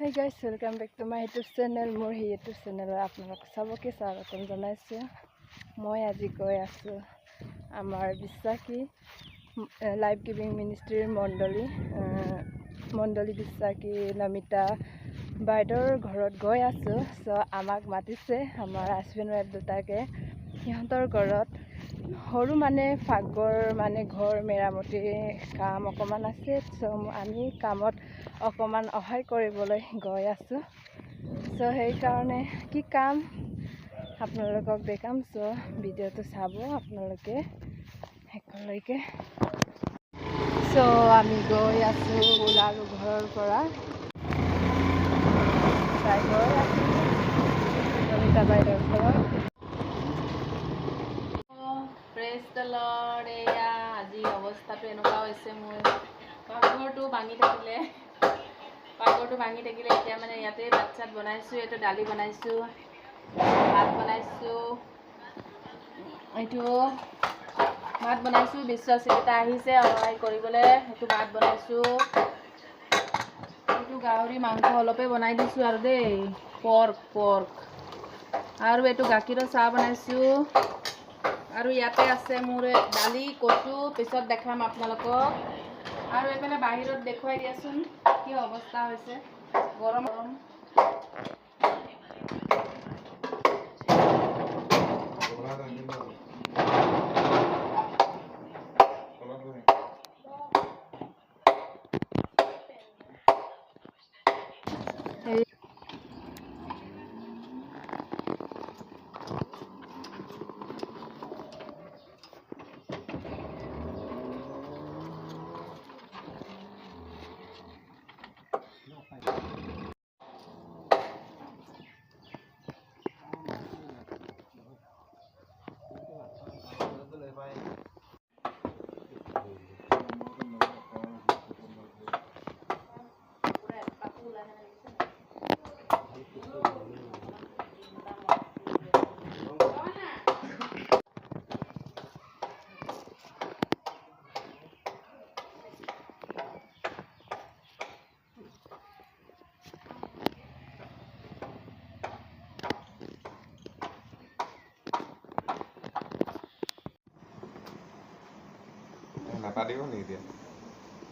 Hi guys, welcome back to my YouTube channel. More YouTube channel আপোনালোক সবকে স্বাগতম জনাইছো। মই আজি গৈ আছো আমাৰ বিশ্বাসী লাইফ গিভিং মিনিষ্ট্ৰীৰ মণ্ডলী বিশ্বাসী নমিতা বাইদেউৰ ঘৰত গৈ আছো। সো আমাক মাতিছে আমাৰ হাজবেণ্ড ৱাইফ দুটাকে সিহঁতৰ ঘৰত সৰু মানে পাকঘৰ মানে ঘৰ মেৰামতিৰ কাম অকমান আছে। সো আমি কামত অকমান সহায় কৰিবলৈ গৈ আছো। সো সেইকাৰণে কি কাম আপোনালোকক দেখাম। সো ভিডিঅ'টো চাব আপোনালোকে শেষলৈকে। সো আমি গৈ আছো ওলালো ঘৰৰ পৰা। গৈ আছো নমিতা বাইদেউৰ ঘৰত। Praise the lord. এয়া আজি অৱস্থাটো এনেকুৱা হৈছে, মোৰ পাকঘৰটো ভাঙি থাকিলে এতিয়া মানে ইয়াতে ভাত চাত বনাইছোঁ। এইটো দালি বনাইছোঁ, ভাত বনাইছোঁ, এইটো ভাত বনাইছোঁ। বিশ্বাসীকেইটা আহিছে সহায় কৰিবলৈ, সেইটো ভাত বনাইছোঁ। এইটো গাহৰি মাংস অলপে বনাই দিছোঁ আৰু দেই, পৰ্ক আৰু এইটো গাখীৰৰ চাহ বনাইছোঁ। আৰু ইয়াতে আছে মোৰ দালি কচু, পিছত দেখাম আপোনালোকক। আৰু এইফালে বাহিৰত দেখুৱাই দিয়াচোন কি অৱস্থা হৈছে, গৰম গৰম।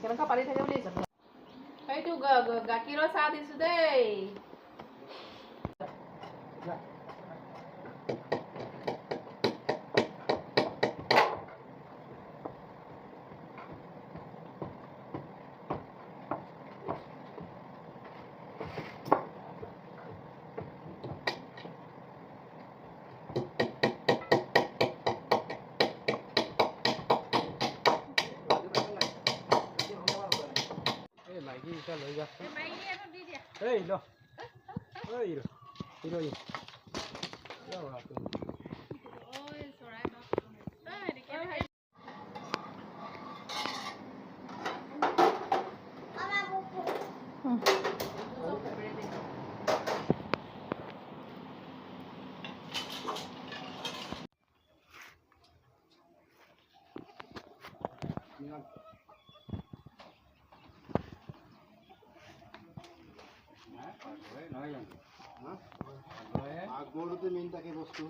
কেনেকুৱা পালি থাকে বুলি সেইটো গাখীৰৰ চাহ দিছো দেই। লৈ যা এই ল এই ৰ আগবঢ়োতে মেইন তাকে বস্তু